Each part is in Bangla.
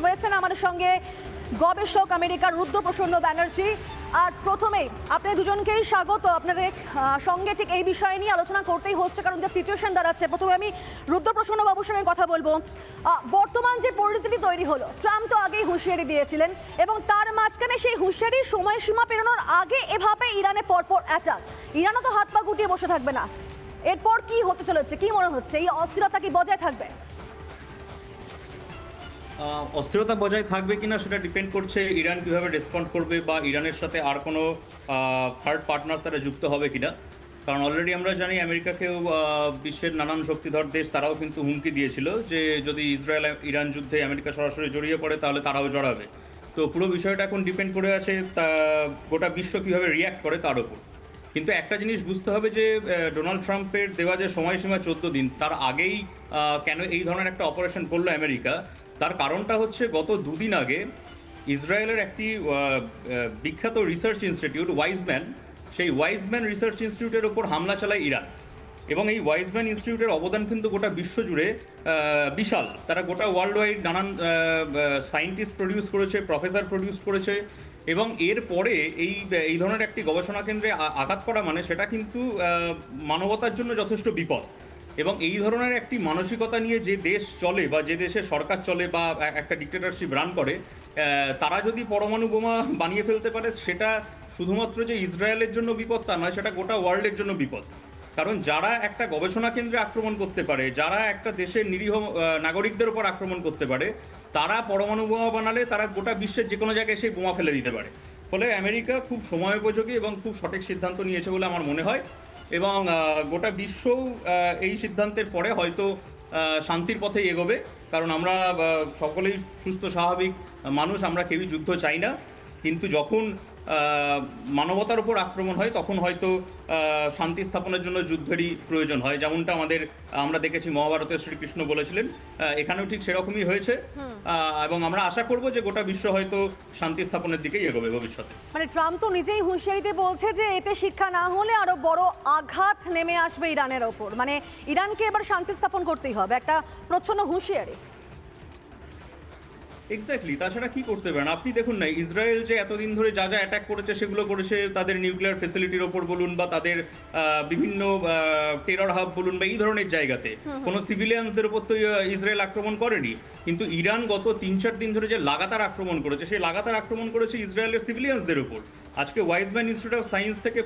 রয়েছেন আমাদের সঙ্গে গবেষক আমেরিকার রুদ্রপ্রসন্ন ব্যানার্জি। আর প্রথমেই আপনাদের দুজনকেই স্বাগত। আপনাদের সঙ্গে ঠিক এই বিষয় নিয়ে আলোচনা করতেই হচ্ছে, কারণ যে সিচুয়েশন দাঁড়াচ্ছে। প্রথমে আমি রুদ্রপ্রসন্ন বাবুর সঙ্গে কথা বলবো। বর্তমান যে পরিস্থিতি তৈরি হলো, ট্রাম্প তো আগেই হুঁশিয়ারি দিয়েছিলেন এবং তার মাঝখানে সেই হুঁশিয়ারির সময়সীমা পেরোনোর আগে এভাবে ইরানে পরপর অ্যাটাক। ইরানও তো হাত পা গুটিয়ে বসে থাকবে না। এরপর কি হতে চলেছে, কি মনে হচ্ছে? এই অস্থিরতা কি বজায় থাকবে? অস্থিরতা বজায় থাকবে কিনা সেটা ডিপেন্ড করছে ইরান কিভাবে রেসপন্ড করবে, বা ইরানের সাথে আর কোনো থার্ড পার্টনার তারা যুক্ত হবে কিনা। কারণ অলরেডি আমরা জানি আমেরিকাকেও বিশ্বের নানান শক্তিধর দেশ তারাও কিন্তু হুমকি দিয়েছিল যে যদি ইসরায়েল ইরান যুদ্ধে আমেরিকা সরাসরি জড়িয়ে পড়ে তাহলে তারাও জড়াবে। তো পুরো বিষয়টা এখন ডিপেন্ড করে আছে তা গোটা বিশ্ব কীভাবে রিয়্যাক্ট করে তার উপর। কিন্তু একটা জিনিস বুঝতে হবে যে ডোনাল্ড ট্রাম্পের দেওয়া যে সময়সীমা 14 দিন, তার আগেই কেন এই ধরনের একটা অপারেশন করলো আমেরিকা, তার কারণটা হচ্ছে গত দুদিন আগে ইসরায়েলের একটি বিখ্যাত রিসার্চ ইনস্টিটিউট ওয়াইজম্যান, সেই ওয়াইজম্যান রিসার্চ ইনস্টিটিউটের ওপর হামলা চালায় ইরান। এবং এই ওয়াইজম্যান ইনস্টিটিউটের অবদান কিন্তু গোটা বিশ্বজুড়ে বিশাল। তারা গোটা ওয়ার্ল্ড ওয়াইড নানান সায়েন্টিস্ট প্রডিউস করেছে, প্রফেসর প্রডিউস করেছে। এবং এরপরে এই ধরনের একটি গবেষণা কেন্দ্রে আঘাত করা মানে সেটা কিন্তু মানবতার জন্য যথেষ্ট বিপদ। এবং এই ধরনের একটি মানসিকতা নিয়ে যে দেশ চলে বা যে দেশের সরকার চলে বা একটা ডিক্টেটরশিপ রান করে, তারা যদি পরমাণু বোমা বানিয়ে ফেলতে পারে, সেটা শুধুমাত্র যে ইসরায়েলের জন্য বিপদ তা নয়, সেটা গোটা ওয়ার্ল্ডের জন্য বিপদ। কারণ যারা একটা গবেষণা কেন্দ্রে আক্রমণ করতে পারে, যারা একটা দেশের নিরীহ নাগরিকদের উপর আক্রমণ করতে পারে, তারা পরমাণু বোমা বানালে তারা গোটা বিশ্বের যে কোনো জায়গায় সেই বোমা ফেলে দিতে পারে। ফলে আমেরিকা খুব সময়োপযোগী এবং খুব সঠিক সিদ্ধান্ত নিয়েছে বলে আমার মনে হয়। এবং গোটা বিশ্বও এই সিদ্ধান্তের পরে হয়তো শান্তির পথে এগোবে। কারণ আমরা সকলেই সুস্থ স্বাভাবিক মানুষ, আমরা কেউই যুদ্ধ চাই না। কিন্তু যখন মানবতার উপর আক্রমণ হয় তখন হয়তো শান্তি স্থাপনের জন্য যুদ্ধেরই প্রয়োজন হয়। যেমনটা আমরা দেখেছি মহাভারতের শ্রীকৃষ্ণ বলেছিলেন, এখানেও ঠিক সেরকমই হয়েছে। এবং আমরা আশা করব যে গোটা বিশ্ব হয়তো শান্তি স্থাপনের দিকেই এগোবে ভবিষ্যতে। মানে ট্রাম্প তো নিজেই হুঁশিয়ারিতে বলছে যে এতে শিক্ষা না হলে আরো বড় আঘাত নেমে আসবে ইরানের ওপর। মানে ইরানকে এবার শান্তি স্থাপন করতেই হবে, একটা প্রচ্ছন্ন হুঁশিয়ারি। এক্স্যাক্টলি, তাছাড়া কি করতে পারেন আপনি? দেখুন না, ইসরায়েল যে এতদিন ধরে যা যা অ্যাটাক করেছে সেগুলো করেছে তাদের নিউক্লিয়ার ফেসিলিটির ওপর বলুন, বা তাদের বিভিন্ন টেরর হাব বলুন, বা এই ধরনের জায়গাতে কোনো সিভিলিয়ানসদের ওপর তো ইসরায়েল আক্রমণ করেনি। কিন্তু ইরান গত 3-4 দিন ধরে যে লাগাতার আক্রমণ করেছে, সেই লাগাতার আক্রমণ করেছে ইসরায়েলের সিভিলিয়ানসদের ওপর। আজকে ওয়াইজম্যান ইনস্টিটিউট অফ সায়েন্স থেকে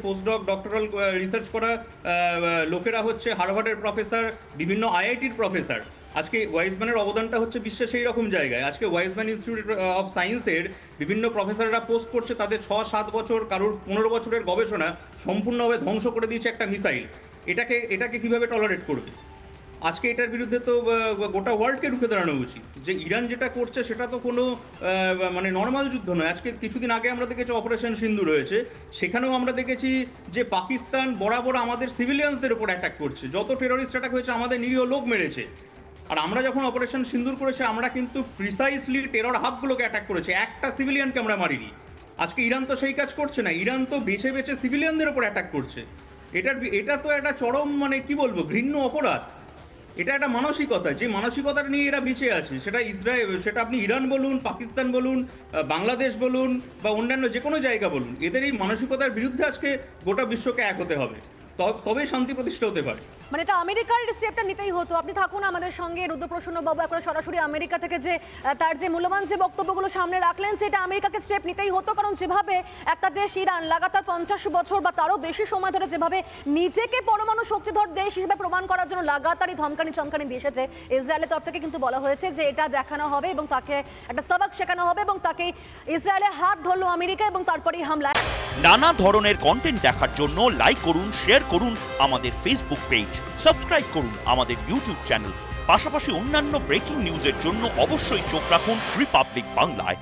ডক্টরাল রিসার্চ করা লোকেরা হচ্ছে হার্ভার্ডের প্রফেসর, বিভিন্ন আইআইটির প্রফেসর। আজকে ওয়াইজম্যানের অবদানটা হচ্ছে বিশ্বের সেই রকম জায়গায়। আজকে ওয়াইজম্যান ইনস্টিটিউট অফ সায়েন্সের বিভিন্ন প্রফেসররা পোস্ট করছে তাদের 6-7 বছর, কারোর 15 বছরের গবেষণা সম্পূর্ণভাবে ধ্বংস করে দিয়েছে একটা মিসাইল। এটাকে কিভাবে টলারেট করবে? আজকে এটার বিরুদ্ধে তো গোটা ওয়ার্ল্ডকে রুখে দাঁড়ানো উচিত। যে ইরান যেটা করছে সেটা তো কোনো মানে নর্মাল যুদ্ধ নয়। আজকে কিছুদিন আগে আমরা দেখেছি অপারেশন সিন্দুর হয়েছে, সেখানেও আমরা দেখেছি যে পাকিস্তান বরাবর আমাদের সিভিলিয়ানসদের উপর অ্যাটাক করছে। যত টেররিস্ট অ্যাটাক হয়েছে আমাদের নিরীহ লোক মেরেছে। আর আমরা যখন অপারেশন সিন্দুর করেছি আমরা কিন্তু প্রিসাইসলি টেরর হাবগুলোকে অ্যাটাক করেছি, একটা সিভিলিয়ানকে আমরা মারিনি। আজকে ইরান তো সেই কাজ করছে না, ইরান তো বেছে বেছে সিভিলিয়ানদের উপর অ্যাটাক করছে। এটা তো একটা চরম মানে কি বলবো, ঘৃণ্য অপরাধ। এটা একটা মানসিকতা, যে মানসিকতাটা নিয়ে এরা বেঁচে আছে, সেটা ইসরায়েল, সেটা আপনি ইরান বলুন, পাকিস্তান বলুন, বাংলাদেশ বলুন, বা অন্যান্য যে কোনো জায়গা বলুন, এদের এই মানসিকতার বিরুদ্ধে আজকে গোটা বিশ্বকে এক হতে হবে, তবে শান্তি প্রতিষ্ঠা হতে পারে। মানে এটা আমেরিকার স্টেপটা নিতেই হতো। আপনি থাকুন আমাদের সঙ্গে রুদ্রপ্রসন্ন বাবু। এখন সরাসরি আমেরিকা থেকে যে তার যে মূল্যবান যে বক্তব্যগুলো সামনে রাখলেন, সেটা আমেরিকাকে স্টেপ নিতেই হতো। কারণ যেভাবে একটা দেশ ইরান লাগাতার 50 বছর বা তারও বেশি সময় ধরে যেভাবে নিজেকে পরমাণু শক্তিধর দেশ হিসেবে প্রমাণ করার জন্য লাগাতারই ধমকানি চমকানি দিয়ে এসেছে, ইসরায়েলের তরফ থেকে কিন্তু বলা হয়েছে যে এটা দেখানো হবে এবং তাকে একটা সবক শেখানো হবে, এবং তাকে ইসরায়েলে হাত ধরলো আমেরিকা এবং তারপরেই হামলা। নানা ধরনের কন্টেন্ট দেখার জন্য লাইক করুন, শেয়ার করুন আমাদের ফেসবুক পেজ, সাবস্ক্রাইব করুন আমাদের ইউটিউব চ্যানেল। পাশাপাশি অন্যান্য ব্রেকিং নিউজের জন্য অবশ্যই চোখ রাখুন রিপাবলিক বাংলায়।